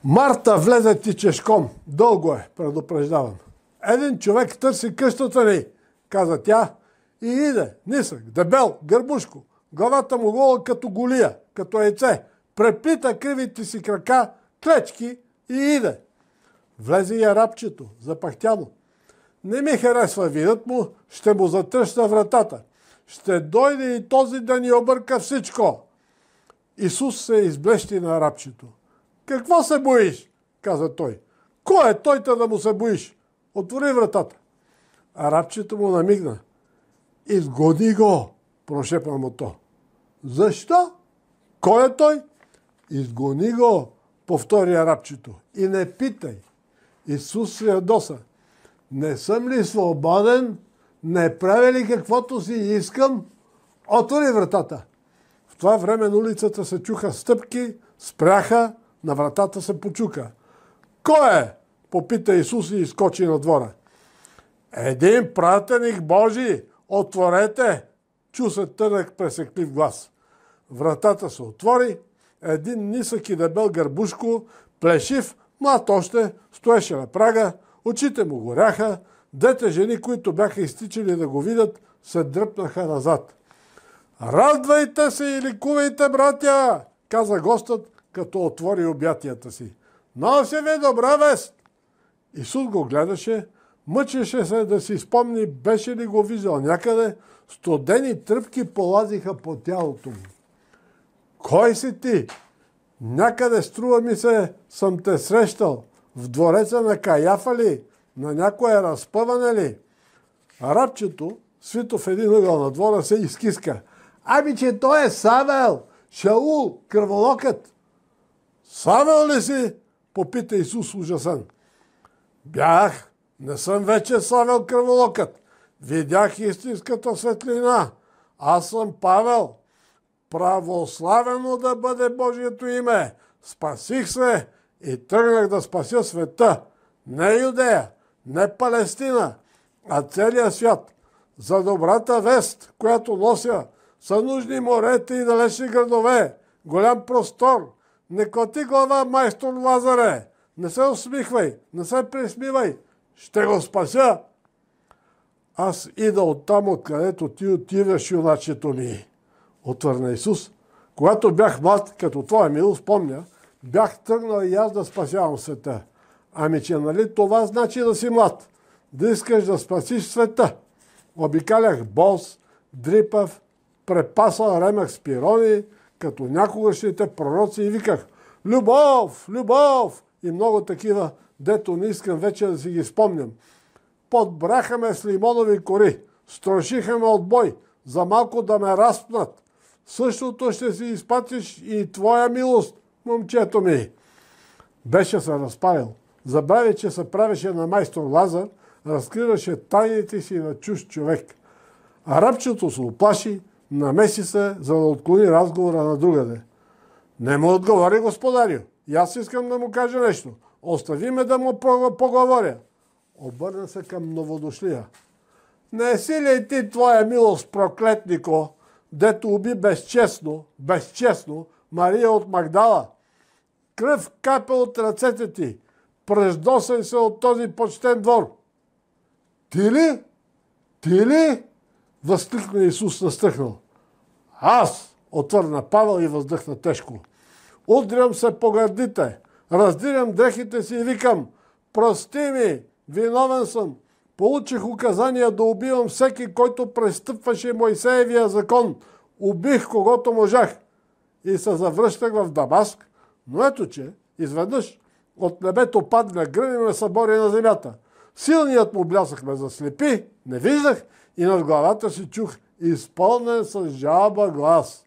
Марта влезе тичешком. Дълго е, предупреждавам. Един човек търси къщата ни, каза тя, и иде, нисък, дебел, гърбушко, главата му гола като голия, като яйце, преплита кривите си крака, клечки и иде. Влезе и арабчето, запахтяно. Не ми харесва видът му, ще му затръща вратата. Ще дойде и този да ни обърка всичко. Исус се изблещи на арабчето. Какво се боиш? Каза той. Кой е той да му се боиш? Отвори вратата. Арабчето му намигна. Изгони го, прошепна му то. Защо? Кой е той? Изгони го, повтори арабчето. И не питай. Исус се ядоса. Не съм ли свободен? Не правя ли каквото си искам? Отвори вратата. В това време на улицата се чуха стъпки, спряха, на вратата се почука. Кой е? Попита Исус и изскочи на двора. Един пратеник Божий, отворете! Чу се тънък пресеклив глас. Вратата се отвори, един нисък и дебел гърбушко, плешив, млад още, стоеше на прага, очите му горяха, двете жени, които бяха изтичали да го видят, се дръпнаха назад. Радвайте се и ликувайте, братя, каза гостът, като отвори обятията си. Нося ви добра вест! Исус го гледаше, мъчеше се да си спомни, беше ли го виждал някъде, студени тръпки полазиха по тялото му. Кой си ти? Някъде, струва ми се, съм те срещал. В двореца на Каяфа ли? На някое разпъване ли? Арабчето, свито в един ъгъл на двора, се изкиска. Ами, че той е Савел, Шаул, кръволокът. Савел ли си? Попита Исус ужасен. Бях, не съм вече Савел кръволокът. Видях истинската светлина. Аз съм Павел. Православено да бъде Божието име. Спасих се и тръгнах да спася света. Не Юдея, не Палестина, а целия свят. За добрата вест, която нося, са нужни морета и далечни градове, голям простор. Не клати глава, майстор Лазаре. Не се усмихвай, не се присмивай. Ще го спася. Аз ида оттам, откъдето ти отиваш, юначето ми. Отвърна Исус. Когато бях млад, като твоя милост, помня, бях тръгнал и аз да спасявам света. Ами, че нали това значи да си млад? Да искаш да спасиш света. Обикалях бос, дрипав, препасал ремък с пирони, като някогашните пророци и виках любов, любов и много такива, дето не искам вече да си ги спомням. Подбраха ме с лимонови кори, строшиха ме от бой, за малко да ме разпнат. Същото ще си изпатиш и твоя милост, момчето ми. Беше се разпалил. Забрави, че се правеше на майстор Лазар, разкриваше тайните си на чужд човек. Арабчето се оплаши, намеси се, за да отклони разговора на другаде. Не му отговори, господарю. И аз искам да му кажа нещо. Остави ме да му поговоря. Обърна се към новодошлия. Не си ли ти твоя милост, проклетнико, дето уби безчестно Мария от Магдала? Кръв капе от ръцете ти. Пръждосай се от този почтен двор. Ти ли? Ти ли? Възкликна Исус настръхнал. Аз, отвърна Павел и въздъхна тежко. Удрям се по гърдите, раздирам дрехите си и викам, прости ми, виновен съм. Получих указания да убивам всеки, който престъпваше Мойсеевия закон. Убих когото можах. И се завръщах в Дамаск, но ето че, изведнъж, от небето падна гръм и ме събори на земята. Силният му блясък ме заслепи, не виждах и над главата си чух изпълнен с жалба глас.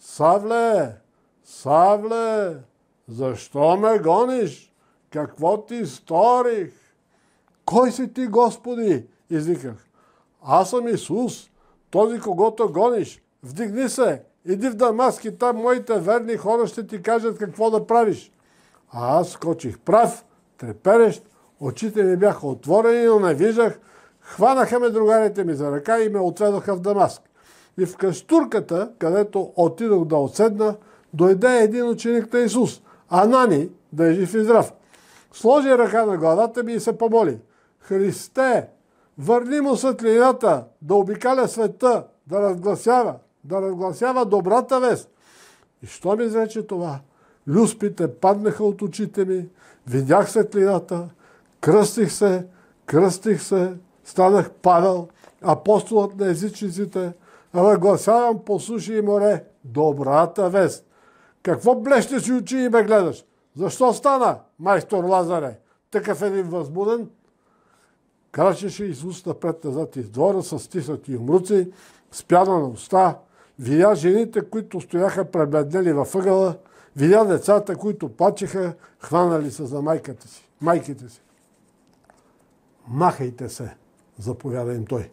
Савле, Савле, защо ме гониш? Какво ти сторих? Кой си ти, Господи? Извиках. Аз съм Исус, този, когото гониш. Вдигни се, иди в Дамаск и там моите верни хора ще ти кажат какво да правиш. А аз скочих прав, треперещ, очите ми бяха отворени, но не виждах. Хванаха ме другарите ми за ръка и ме отведоха в Дамаск. И в къщурката, където отидох да отседна, дойде един ученик на Исус, Анани, да е жив и здрав. Сложи ръка на главата ми и се помоли: Христе, върни му светлината, да обикаля света, да разгласява добрата вест. И що ми изрече това? Люспите паднаха от очите ми, видях светлината, кръстих се, станах Павел, апостолът на езичниците, разгласявам по суша и море добрата вест. Какво блещеш очи и ме гледаш? Защо стана, майстор Лазаре, такъв един възбуден? Крачеше Исус напред-назад из двора с стиснати умруци, спяна на уста, видя жените, които стояха пребледнели във ъгъла, видя децата, които плачеха, хванали се за майките си. Махайте се, заповяда им той.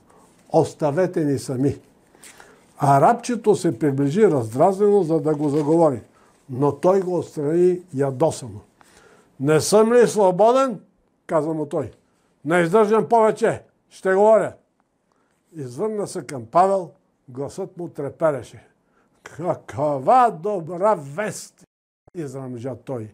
Оставете ни сами. А рабчето се приближи раздразнено, за да го заговори. Но той го отстрани ядосано. Не съм ли свободен? Каза му той. Не издържам повече. Ще говоря. Извърна се към Павел. Гласът му трепереше. Каква добра вест! Изръмжа той.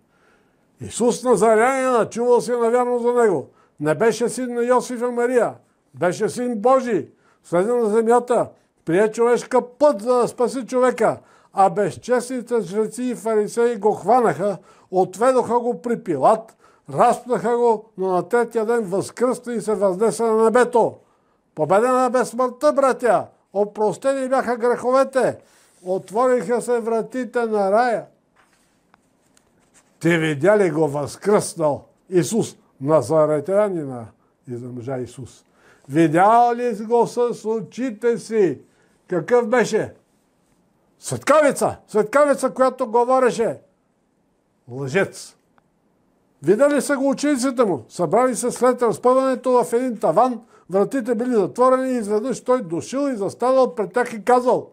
Исус Назарянина, чувал си навярно за него. Не беше син на Йосиф и Мария. Беше син Божий. Слезе на земята. Прие човешка път, за да спаси човека. А безчестните жреци и фарисеи го хванаха, отведоха го при Пилат, разпнаха го, но на третия ден възкръсна и се възнесе на небето. Победена бе смъртта, братя! Опростени бяха греховете! Отвориха се вратите на рая. Ти видя ли го възкръснал Исус, Назаретянина? Изръмжа Исус. Видял ли го с очите си? Какъв беше? Светкавица, която говореше. Лъжец. Видели са го учениците му. Събрали се след разпъването в един таван, вратите били затворени и изведнъж той дошъл и застанал пред тях и казал: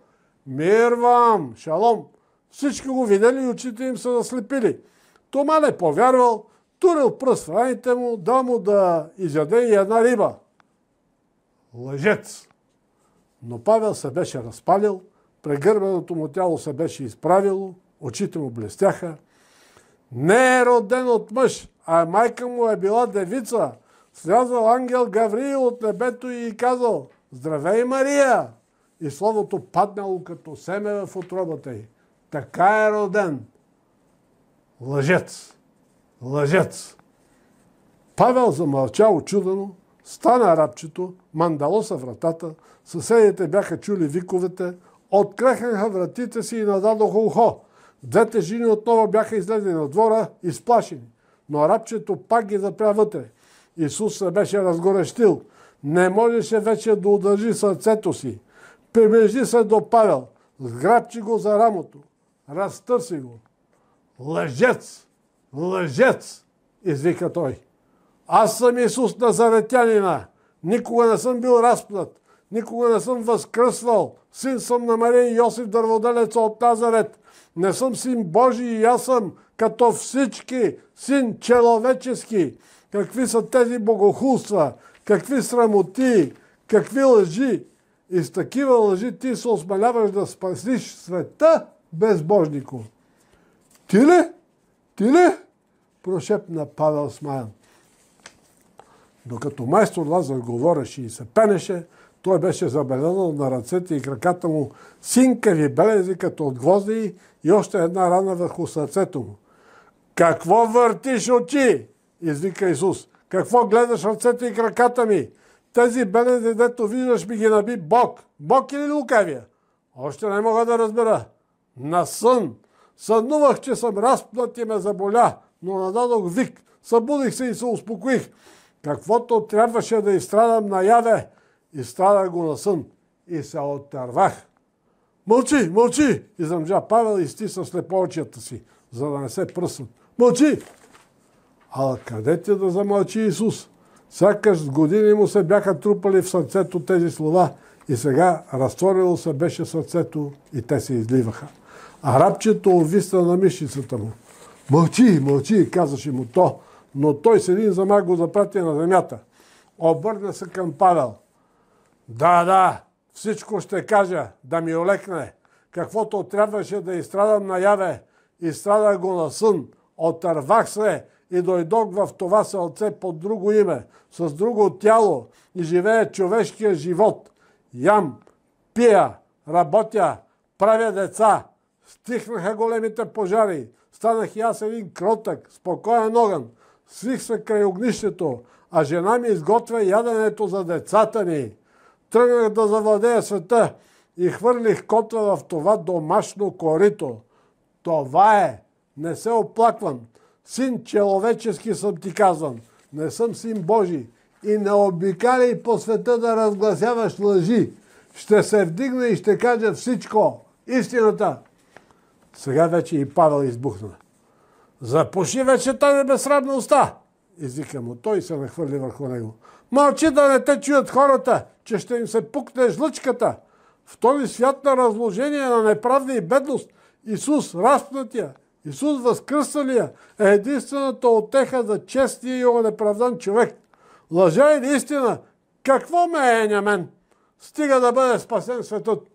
Мир вам, шалом. Всички го видели и очите им са заслепили. Тома не повярвал, турил пръст в раните му, дал му да изяде и една риба. Лъжец. Но Павел се беше разпалил, прегърбеното му тяло се беше изправило, очите му блестяха. Не е роден от мъж, а майка му е била девица. Слязал ангел Гавриил от небето и казал: Здравей, Мария! И словото паднало като семе в утробата й. Така е роден. Лъжец. Павел замълча очудено, стана рабчето, мандало са вратата, съседите бяха чули виковете, открехнаха вратите си и нададоха ухо. Двете жени отново бяха излезли на двора, изплашени, но рабчето пак ги запря вътре. Исус се беше разгорещил, не можеше вече да удържи сърцето си. Приближи се до Павел, сграбчи го за рамото, разтърси го. Лъжец, извика той. Аз съм Исус Назаретянина. Никога не съм бил разпнат. Никога не съм възкръсвал. Син съм на Мария и Йосиф, дърводелеца от Назарет. Не съм син Божий и аз съм като всички, син человечески. Какви са тези богохулства? Какви срамоти? Какви лъжи? И с такива лъжи ти се осмеляваш да спасиш света, безбожнико. Ти ли? Прошепна Павел смаян. Докато майстор Лазар говореше и се пенеше, той беше забелязал на ръцете и краката му синкави белези като от гвозди и още една рана върху сърцето му. Какво въртиш очи? Извика Исус. Какво гледаш ръцете и краката ми? Тези белези, дето виждаш, ми ги наби Бог. Бог или лукавия? Още не мога да разбера. На сън. Сънувах, че съм разпнат и ме заболя, но нададох вик. Събудих се и се успокоих. Каквото трябваше да изстрадам наяве, изстрадах го на сън и се отървах. Мълчи, изръмжа Павел и стисна слепоочията си, за да не се пръснат. Мълчи! А къде ти да замълчи Исус? Сякаш с години му се бяха трупали в сърцето тези слова и сега разтворило се беше сърцето и те се изливаха. А рабчето увисна на мишницата му. Мълчи, казаше му то, но той с един замах го запрати на земята. Обърна се към Павел. Да, всичко ще кажа, да ми олекне. Каквото трябваше да изстрадам наяве, изстрадах го на сън. отървах се и дойдох в това селце под друго име, с друго тяло и живея човешкия живот. Ям, пия, работя, правя деца. Стихнаха големите пожари. Станах и аз един кротък, спокоен огън. Свих се край огнището, а жена ми изготвя яденето за децата ни. Тръгнах да завладея света и хвърлих котва в това домашно корито. Това е. Не се оплаквам. Син человечески съм ти казван. Не съм син Божий. И не обикаляй по света да разгласяваш лъжи. Ще се вдигна и ще кажа всичко. Истината. Сега вече и Павел избухна. Запуши вече тази безсрамна уста. Извика му той и се нахвърли върху него. Мълчи да не те чуят хората, че ще им се пукне жлъчката. В този свят на разложение на неправда и бедност Исус разпнатия, Исус възкръсналия е единствената утеха за честния и онеправдан човек. Лъжа или истина, какво ме е на мен? Стига да бъде спасен светът.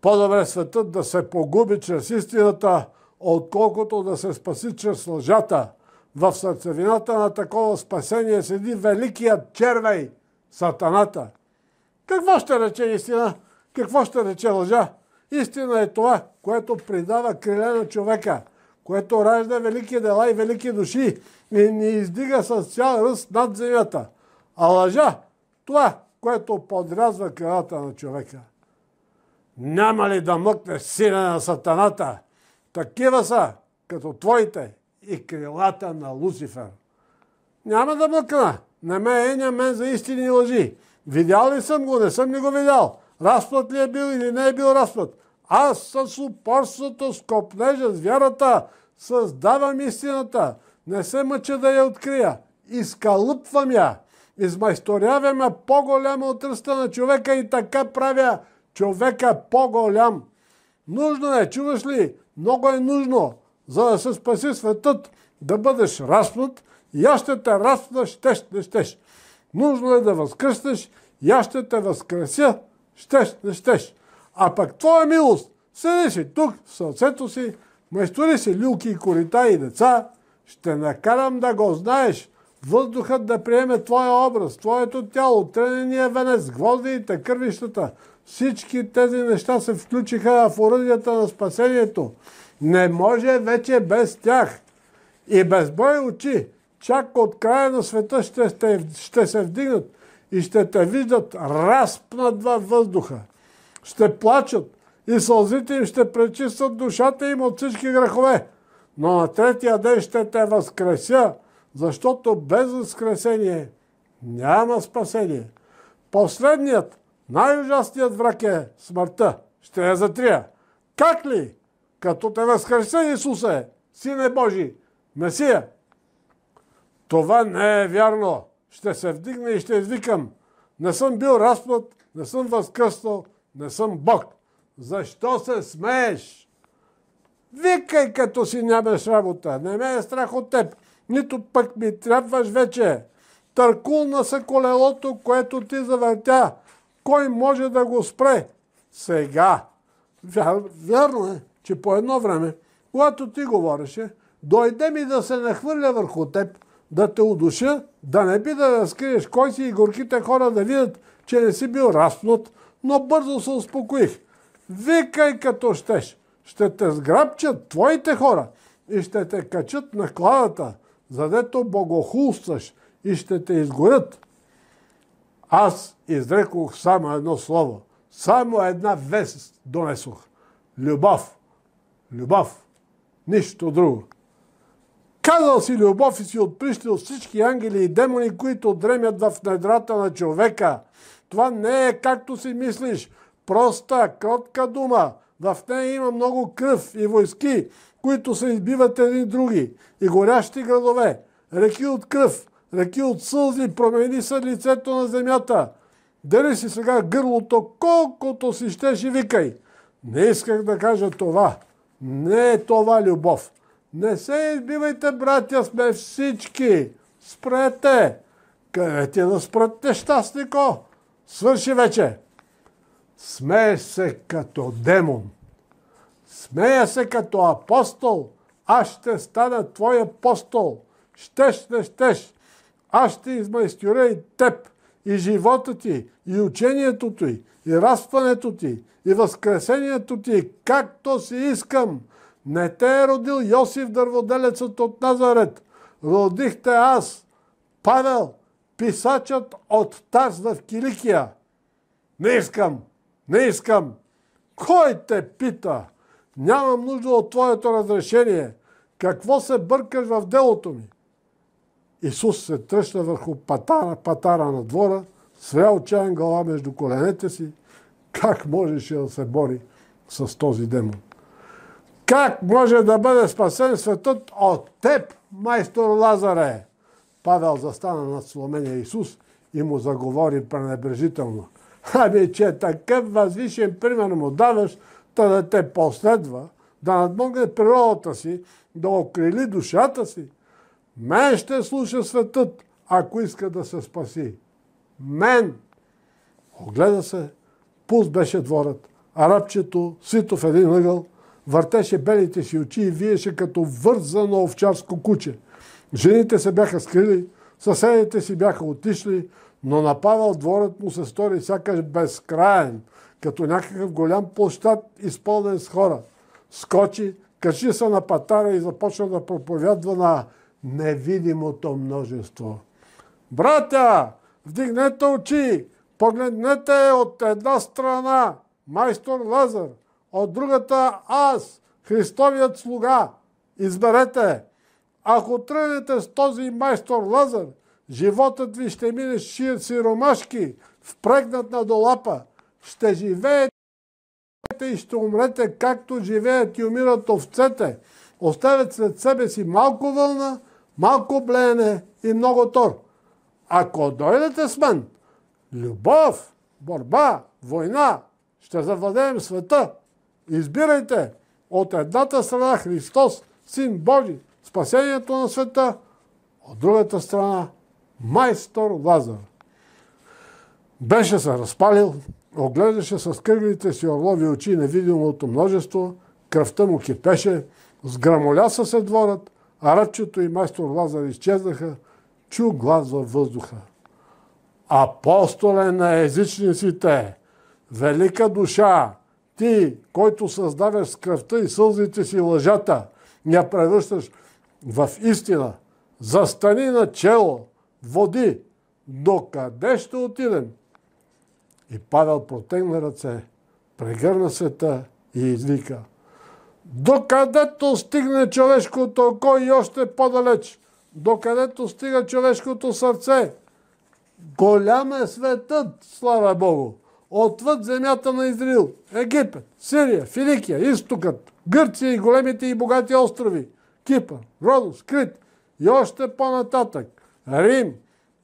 По-добре светът да се погуби чрез истината, отколкото да се спаси чрез лъжата. В сърцевината на такова спасение седи великият червей, сатаната. Какво ще рече истина? Какво ще рече лъжа? Истина е това, което придава криле на човека, което ражда велики дела и велики души и ни издига с цял ръст над земята. А лъжа, това, което подрязва крилата на човека. Няма ли да мъкнеш сина на сатаната? Такива са, като твоите и крилата на Луцифер. Няма да мъкна. Не ме еня мен за истини и лъжи. Видял ли съм го, не съм ли го видял? Разпът ли е бил или не е бил разпът? Аз с упорството, с копнежа, с вярата създавам истината. Не се мъча да я открия. Изкалъпвам я. Измайсторявам я по-голяма от ръста на човека и така правя човека по-голям. Нужно е, чуваш ли? Много е нужно, за да се спаси светът, да бъдеш разпнат и аз ще те разпна, щеш, не щеш. Нужно е да възкръснеш и аз ще те възкреся, щеш, не щеш. А пък твоя милост, седи си тук в сърцето си, майстори си люлки и корита и деца, ще накарам да го знаеш, въздухът да приеме твоя образ, твоето тяло, тренения венец, гвоздиите, кървищата. Всички тези неща се включиха в оръдията на спасението. Не може вече без тях. И безброй очи, чак от края на света ще се вдигнат и ще те виждат разпнат във въздуха. Ще плачат и сълзите им ще пречистват душата им от всички грехове. Но на третия ден ще те възкреся, защото без възкресение няма спасение. Последният, най-ужасният враг е смъртта. Ще я затрия. Как ли? Като те възкреса Исусе, Сине Божий, Месия. Това не е вярно. Ще се вдигна и ще извикам. Не съм бил разпнат, не съм възкръснал, не съм Бог. Защо се смееш? Викай, като си нямаш работа. Не ме е страх от теб. Нито пък ми трябваш вече. Търкулна се колелото, което ти завъртя. Кой може да го спре? Сега. Вярно е, че по едно време, когато ти говореше, дойде ми да се нахвърля върху теб, да те удуша, да не би да разкриеш кой си и горките хора да видят, че не си бил разпнат, но бързо се успокоих. Викай като щеш. Ще те сграбчат твоите хора и ще те качат на кладата, задето богохулстваш и ще те изгорят. Аз изрекох само едно слово. Само една вест донесох. Любов. Любов. Нищо друго. Казал си любов и си отприщил всички ангели и демони, които дремят в недрата на човека. Това не е както си мислиш. Проста, кротка дума. В нея има много кръв и войски, които се избиват едни други. И горящи градове. Реки от кръв, реки от сълзи промени са лицето на земята. Дери си сега гърлото, колкото си щеш и викай. Не исках да кажа това. Не е това любов. Не се избивайте, братя, сме всички. Спрете. Къде ти да спрат нещастнико? Свърши вече. Смееш се като демон. Смея се като апостол, аз ще стана твой апостол. Щеш, не щеш. Аз ще измайсторя и теб, и живота ти, и учението ти, и разпването ти, и възкресението ти, както си искам. Не те е родил Йосиф дърводелецът от Назарет. Родихте аз, Павел, писачът от Тарс в Киликия. Не искам, не искам. Кой те пита? Нямам нужда от твоето разрешение. Какво се бъркаш в делото ми? Исус се тръщна върху патара на двора, свря отчаян глава между коленете си. Как можеше да се бори с този демон? Как може да бъде спасен светът от теб, майстор Лазаре? Павел застана над сломения Исус и му заговори пренебрежително. Ами, че такъв възвишен пример му даваш, да те последва, да надмогне природата си, да окрили душата си. Мен ще слуша светът, ако иска да се спаси. Мен! Огледа се, пуст беше дворът. Арабчето, свито в един ъгъл, въртеше белите си очи и виеше като вързано овчарско куче. Жените се бяха скрили, съседите си бяха отишли, но на Павел дворът му се стори сякаш безкраен, като някакъв голям площад, изпълнен с хора. Скочи, качи се на патара и започна да проповядва на невидимото множество. Братя, вдигнете очи, погледнете от една страна майстор Лазар, от другата аз, Христовият слуга. Изберете. Ако тръгнете с този майстор Лазар, животът ви ще мине сиромашки, впрегнат на долапа. Ще живеете и ще умрете, както живеят и умират овцете. Оставят след себе си малко вълна, малко блеене и много тор. Ако дойдете с мен, любов, борба, война, ще завладеем света. Избирайте от едната страна Христос, Син Божий, спасението на света, от другата страна майстор Лазар. Беше се разпалил, огледаше с кръглите си орлови очи невидимото множество, кръвта му кипеше, сграмоляса се дворът, арабчето и майстор Лазар изчезнаха, чу глас във въздуха. Апостоле на езичниците, велика душа, ти, който създаваш с кръвта и сълзите си лъжата, я превръщаш в истина. Застани на чело, води, докъде ще отидем? И Павел протегна ръце, прегърна света и извика. Докъдето стигне човешкото око и още по-далеч, докъдето стига човешкото сърце. Голям е светът, слава Богу, отвъд земята на Израил, Египет, Сирия, Финикия, изтокът, Гърция и големите и богати острови, Кипър, Родос, Крит и още по-нататък, Рим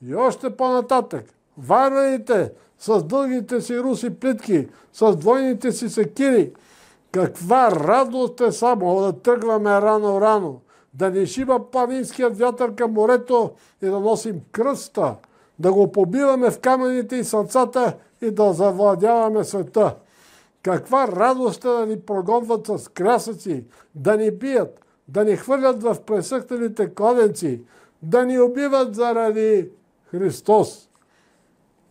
и още по-нататък, варварите с дългите си руси плитки, с двойните си секири. Каква радост е само да тръгваме рано-рано, да ни шиба планинският вятър към морето и да носим кръста, да го побиваме в камъните и сърцата и да завладяваме света. Каква радост е да ни прогонват с крясъци, да ни бият, да ни хвърлят в пресъхналите кладенци, да ни убиват заради Христос.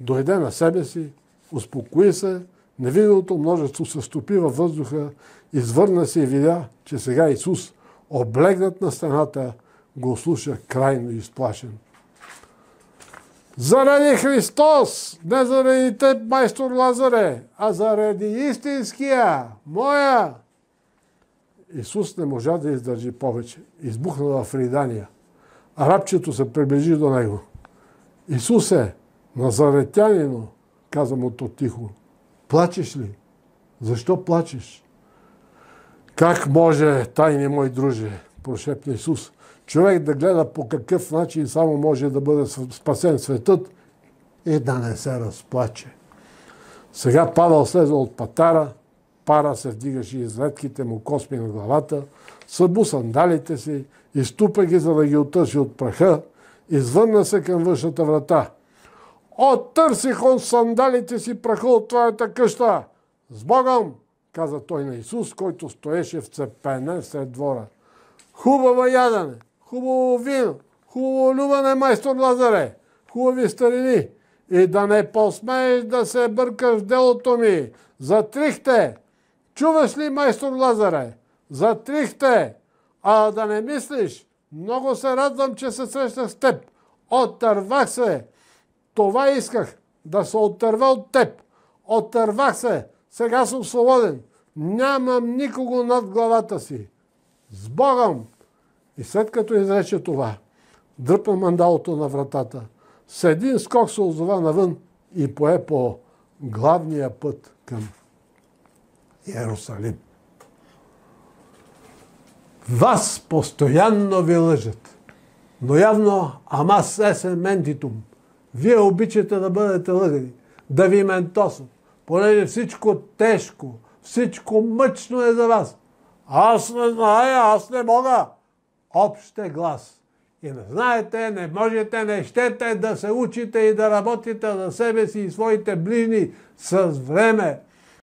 Дойде на себе си, успокои се, невидимото множество се стопи във въздуха, извърна се и видя, че сега Исус, облегнат на стената, го слуша крайно изплашен. Заради Христос, не заради теб, майстор Лазаре, а заради истинския, моя. Исус не можа да издържи повече. Избухна в ридания. Арабчето се приближи до него. Исусе, назаретянино, каза му то тихо. Плачеш ли? Защо плачеш? Как може, тайни мой друже, прошепна Исус, човек да гледа по какъв начин само може да бъде спасен светът и да не се разплаче. Сега Павел слезе от патара, пара се вдигаше из редките му косми на главата, събу сандалите си, изтупа ги, за да ги оттърси от праха, извърна се към външната врата. Оттърсих от сандалите си праха от твоята къща. С Богом, каза той на Исус, който стоеше вцепенен сред двора. хубаво ядене, хубаво вино, хубаво любене, майстор Лазаре, хубави старини. И да не посмееш да се бъркаш в делото ми. Затрихте! Чуваш ли, майстор Лазаре? Затрихте! А да не мислиш, много се радвам, че се срещах с теб. Отървах се. Това исках, да се отърва от теб. Отървах се. Сега съм свободен. Нямам никого над главата си. С Богом! И след като изрече това, дръпна мандалото на вратата. С един скок се озова навън и пое по главния път към Иерусалим. Вас постоянно ви лъжат, но явно амас есен ментитум. Вие обичате да бъдете лъгани, да ви ментосат, понеже всичко тежко, всичко мъчно е за вас. Аз не зная, аз не мога. Общ е глас. И не знаете, не можете, не щете да се учите и да работите за себе си и своите ближни с време.